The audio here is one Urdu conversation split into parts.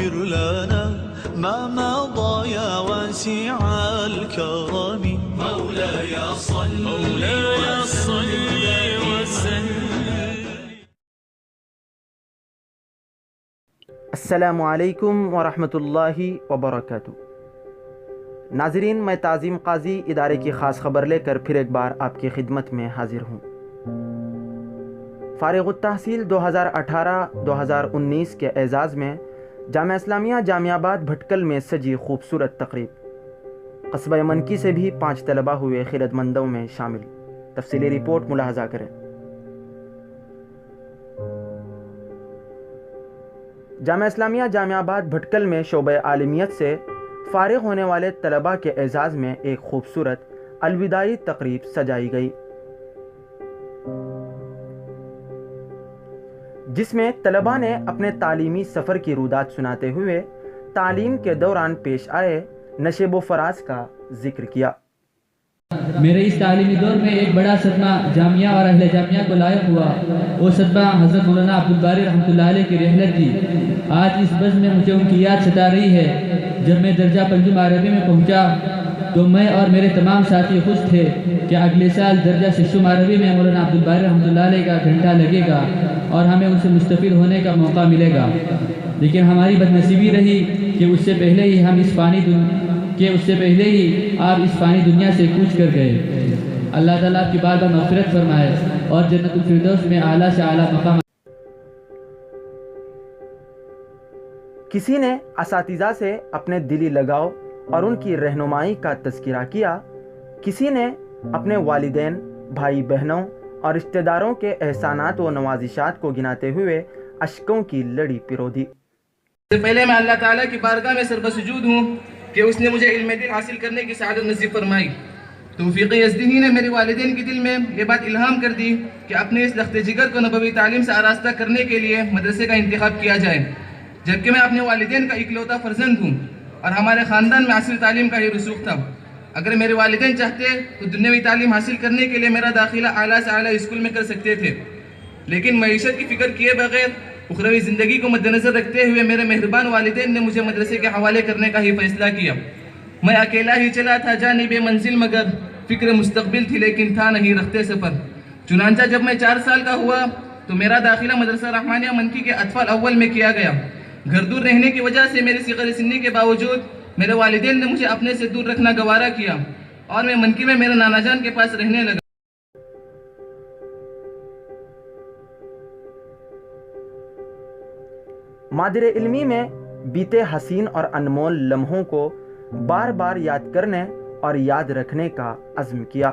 واغفر لنا ما مضى يا واسع الكرم مولاي صل وسلم. السلام علیکم ورحمۃ اللہ وبرکاتہ. ناظرین، میں تعظیم قاضی ادارے کی خاص خبر لے کر پھر ایک بار آپ کی خدمت میں حاضر ہوں. فارغ التحصیل 2018-2019 کے اعزاز میں جامعہ اسلامیہ جامعہ آباد بھٹکل میں سجی خوبصورت تقریب. قصبہ منکی سے بھی 5 طلبہ ہوئے خیرت مندوں میں شامل. تفصیلی رپورٹ ملاحظہ کریں. جامعہ اسلامیہ جامعہ آباد بھٹکل میں شعبہ عالمیت سے فارغ ہونے والے طلباء کے اعزاز میں ایک خوبصورت الوداعی تقریب سجائی گئی، جس میں طلباء نے اپنے تعلیمی سفر کی رودات سناتے ہوئے تعلیم کے دوران پیش آئے نشیب و فراز کا ذکر کیا. میرے اس تعلیمی دور میں ایک بڑا صدمہ جامعہ اور اہل جامعہ کو لاحق ہوا. وہ صدمہ حضرت مولانا عبدالباری رحمۃ اللہ علیہ کی رحلت تھی. آج اس بزم میں مجھے ان کی یاد ستا رہی ہے. جب میں درجہ پنجم عربی میں پہنچا تو میں اور میرے تمام ساتھی خوش تھے کہ اگلے سال درجہ ششم عربی میں مولانا عبدالباری رحمۃ اللہ علیہ کا گھنٹہ لگے گا اور ہمیں ان سے مستفید ہونے کا موقع ملے گا. لیکن ہماری بدنصیبی رہی کہ اس سے پہلے ہی آپ اس فانی دنیا سے کوچ کر گئے. اللہ تعالیٰ آپ کی بار بار مغفرت فرمائے اور جنت الفردوس میں اعلیٰ سے اعلیٰ مقام. کسی نے اساتذہ سے اپنے دلی لگاؤ اور ان کی رہنمائی کا تذکرہ کیا. کسی نے اپنے والدین، بھائی بہنوں اور رشتہ داروں کے احسانات و نوازشات کو گناتے ہوئے اشکوں کی لڑی پرو دی. سے پہلے میں اللہ تعالیٰ کی بارگاہ میں سربسجود ہوں کہ اس نے مجھے علم دین حاصل کرنے کی سعادت نصیب فرمائی. توفیق یزدی ہی نے میرے والدین کے دل میں یہ بات الہام کر دی کہ اپنے اس لخت جگر کو نبوی تعلیم سے آراستہ کرنے کے لیے مدرسے کا انتخاب کیا جائے. جبکہ میں اپنے والدین کا اکلوتا فرزند ہوں اور ہمارے خاندان میں عصری تعلیم کا یہ رسوخ تھا. اگر میرے والدین چاہتے تو دنیاوی تعلیم حاصل کرنے کے لیے میرا داخلہ اعلیٰ سے اعلیٰ اسکول میں کر سکتے تھے، لیکن معیشت کی فکر کیے بغیر اخروی زندگی کو مد نظر رکھتے ہوئے میرے مہربان والدین نے مجھے مدرسے کے حوالے کرنے کا ہی فیصلہ کیا. میں اکیلا ہی چلا تھا جانب منزل، مگر فکر مستقبل تھی لیکن تھا نہیں رخت سفر. چنانچہ جب میں 4 سال کا ہوا تو میرا داخلہ مدرسہ رحمانیہ منکی کے اطفال اول میں کیا گیا. گھر دور رہنے کی وجہ سے میری صغر سنی کے باوجود میرے والدین نے مجھے اپنے سے دور رکھنا گوارا کیا اور میں منکی میں میرے نانا جان کے پاس رہنے لگا. مادر علمی میں بیتے حسین اور انمول لمحوں کو بار بار یاد کرنے اور یاد رکھنے کا عزم کیا.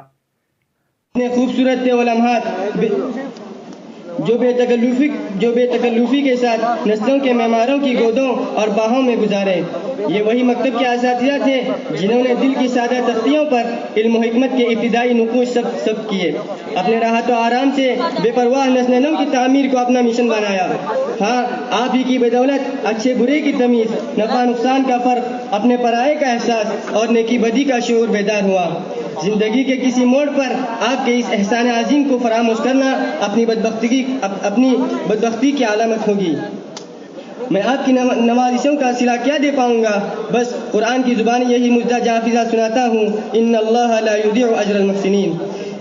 خوبصورت تھے وہ لمحات جو بے تکلفی کے ساتھ نسلوں کے معماروں کی گودوں اور باہوں میں گزارے. یہ وہی مکتب کے اساتذہ تھے جنہوں نے دل کی سادہ تختیوں پر علم و حکمت کے ابتدائی نقوش سب کیے. اپنے راحت و آرام سے بے پرواہ نسل نو کی تعمیر کو اپنا مشن بنایا. ہاں، آپ ہی کی بدولت اچھے برے کی تمیز، نفع نقصان کا فرق، اپنے پرائے کا احساس اور نیکی بدی کا شعور بیدار ہوا. زندگی کے کسی موڑ پر آپ کے اس احسان عظیم کو فراموش کرنا اپنی بدبختی کی علامت ہوگی. میں آپ کی نوازشوں کا صلہ کیا دے پاؤں گا؟ بس قرآن کی زبان یہی مجدہ جافظہ سناتا ہوں، ان اللہ لا یضیع اجر المحسنین.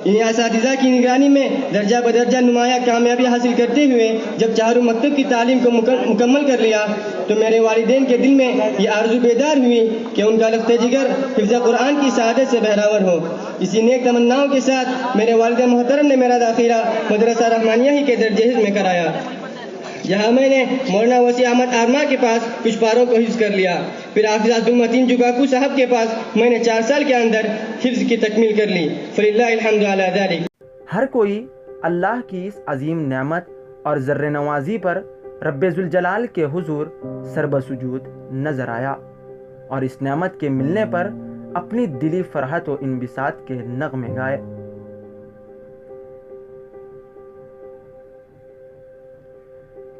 انہیں اساتذہ کی نگرانی میں درجہ بدرجہ نمایاں کامیابی حاصل کرتے ہوئے جب چاروں مکتب کی تعلیم کو مکمل کر لیا تو میرے والدین کے دل میں یہ آرزو بیدار ہوئی کہ ان کا لخت جگر حفظ قرآن کی سعادت سے بہراور ہو. اسی نیک تمناؤں کے ساتھ میرے والد محترم نے میرا داخلہ مدرسہ رحمانیہ ہی کے درجہ حفظ میں کرایا، جہاں میں نے مولانا وسیع احمد آرما کے پاس کچھ پاروں کو حفظ کر لیا. پھر حافظ عبد المتین جگاکو صاحب کے پاس میں نے 4 سال کے اندر حفظ کی تکمیل کر لی. فللہ الحمد علی ذلک. ہر کوئی اللہ کی اس عظیم نعمت اور ذر نوازی پر رب ذوالجلال کے حضور سربسجود نظر آیا اور اس نعمت کے ملنے پر اپنی دلی فرحت و انبساط کے نغمے گائے.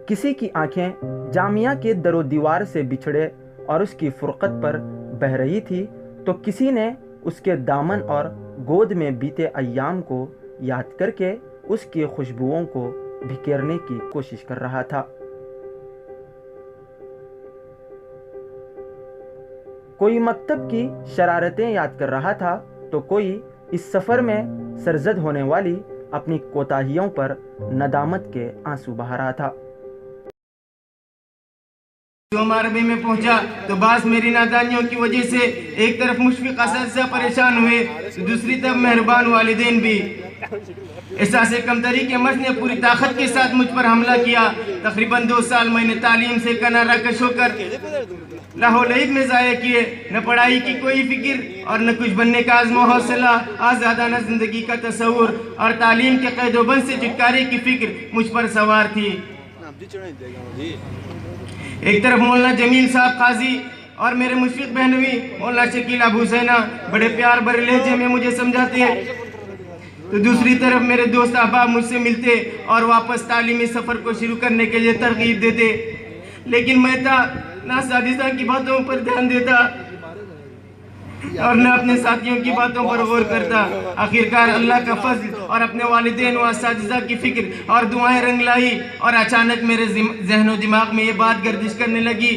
کسی کی آنکھیں جامعہ کے در و دیوار سے بچھڑے اور اس کی فرقت پر بہہ رہی تھی تو کسی نے اس کے دامن اور گود میں بیتے ایام کو یاد کر کے اس کی خوشبوؤں کو بکھیرنے کی کوشش کر رہا تھا. کوئی مکتب کی شرارتیں یاد کر رہا تھا تو کوئی اس سفر میں سرزد ہونے والی اپنی کوتاہیوں پر ندامت کے آنسو بہا رہا تھا۔ یوم عربی میں پہنچا تو بعض میری نادانیوں کی وجہ سے ایک طرف مشفق اساتذہ پریشان ہوئے تو دوسری طرف مہربان والدین بھی۔ احساس کمتری کے مرض نے پوری طاقت کے ساتھ مجھ پر حملہ کیا۔ تقریباً 2 سال میں نے تعلیم سے کنارہ کش ہو کر لاہو لعب میں ضائع کیے، نہ پڑھائی کی کوئی فکر اور نہ کچھ بننے کا عزم و حوصلہ، آزادانہ زندگی کا تصور اور تعلیم کے قید و بند سے چھٹکارے کی فکر مجھ پر سوار تھی۔ ایک طرف مولانا جمیل صاحب قاضی اور میرے مشفق بہنوی مولانا شکیل ابو حسینہ بڑے پیار بھرے لہجے میں مجھے سمجھاتے ہیں، تو دوسری طرف میرے دوست احباب مجھ سے ملتے اور واپس تعلیمی سفر کو شروع کرنے کے لیے ترغیب دیتے، لیکن میں نہ اساتذہ کی باتوں پر دھیان دیتا اور نہ اپنے ساتھیوں کی باتوں پر غور کرتا۔ آخرکار اللہ کا فضل اور اپنے والدین و اساتذہ کی فکر اور دعائیں رنگ لائی، اور اچانک میرے ذہن و دماغ میں یہ بات گردش کرنے لگی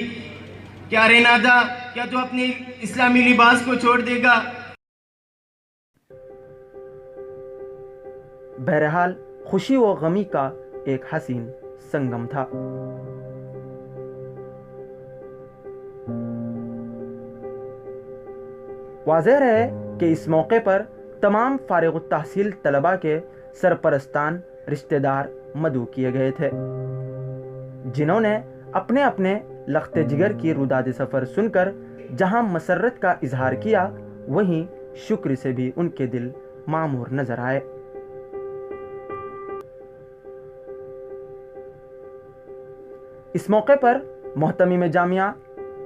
کہ ارے نادا، کیا تو اپنے اسلامی لباس کو چھوڑ دے گا؟ بہرحال خوشی و غمی کا ایک حسین سنگم تھا۔ واضح ہے کہ اس موقع پر تمام فارغ التحصیل طلباء کے سرپرستان رشتہ دار مدعو کیے گئے تھے، جنہوں نے اپنے اپنے لخت جگر کی روداد سفر سن کر جہاں مسرت کا اظہار کیا، وہیں شکر سے بھی ان کے دل معمور نظر آئے۔ اس موقع پر محتمم جامعہ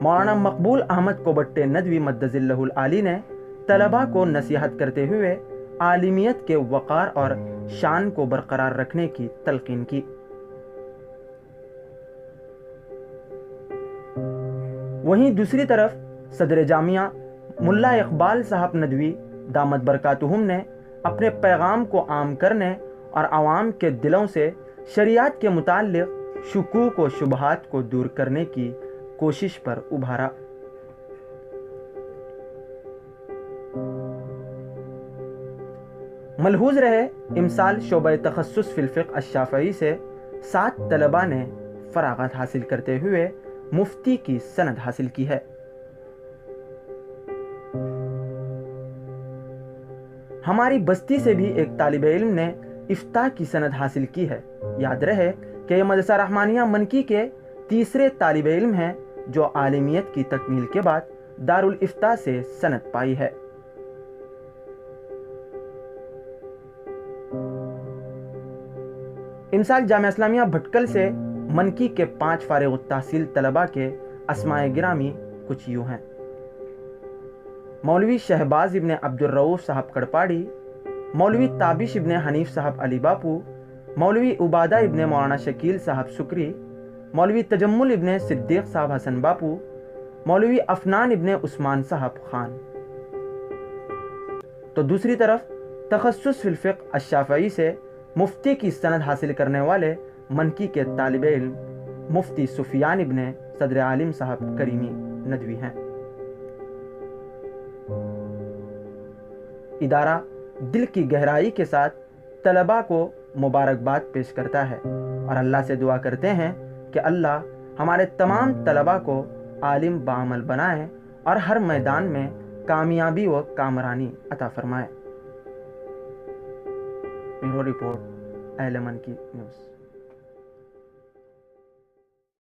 مولانا مقبول احمد کوبٹے ندوی مدظ اللہ العالی نے طلباء کو نصیحت کرتے ہوئے عالمیت کے وقار اور شان کو برقرار رکھنے کی تلقین کی۔ وہیں دوسری طرف صدر جامعہ ملا اقبال صاحب ندوی دامت برکاتہم نے اپنے پیغام کو عام کرنے اور عوام کے دلوں سے شریعت کے متعلق شکوک و شبہات کو دور کرنے کی کوشش پر ابھارا۔ ملحوظ رہے امسال شعبہ تخصص فی الفقہ الشافعی سے 7 طلباء نے فراغت حاصل کرتے ہوئے مفتی کی سند حاصل کی ہے۔ ہماری بستی سے بھی ایک طالب علم نے افتاء کی سند حاصل کی ہے۔ یاد رہے کہ یہ مدرسہ رحمانیہ منکی کے تیسرے طالب علم ہیں جو عالمیت کی تکمیل کے بعد دارالافتاء سے سند پائی ہے۔ امسال جامعہ اسلامیہ بھٹکل سے منکی کے 5 فارغ التحصیل طلباء کے اسماء گرامی کچھ یوں ہیں: مولوی شہباز ابن عبد الرؤوف صاحب کڑپاڑی، مولوی تابش ابن حنیف صاحب علی باپو، مولوی عبادہ ابن مولانا شکیل صاحب سکری، مولوی تجمل ابن صدیق صاحب حسن باپو، مولوی افنان ابن عثمان صاحب خان۔ تو دوسری طرف تخصص فی الفقہ الشافعی سے مفتی کی سند حاصل کرنے والے منکی کے طالب علم مفتی سفیان ابن صدر عالم صاحب کریمی ندوی ہیں۔ ادارہ دل کی گہرائی کے ساتھ طلباء کو مبارکباد پیش کرتا ہے اور اللہ سے دعا کرتے ہیں کہ اللہ ہمارے تمام طلباء کو عالم بعمل بنائے اور ہر میدان میں کامیابی و کامرانی عطا فرمائے۔ بیورو رپورٹ اہل منکی نیوز۔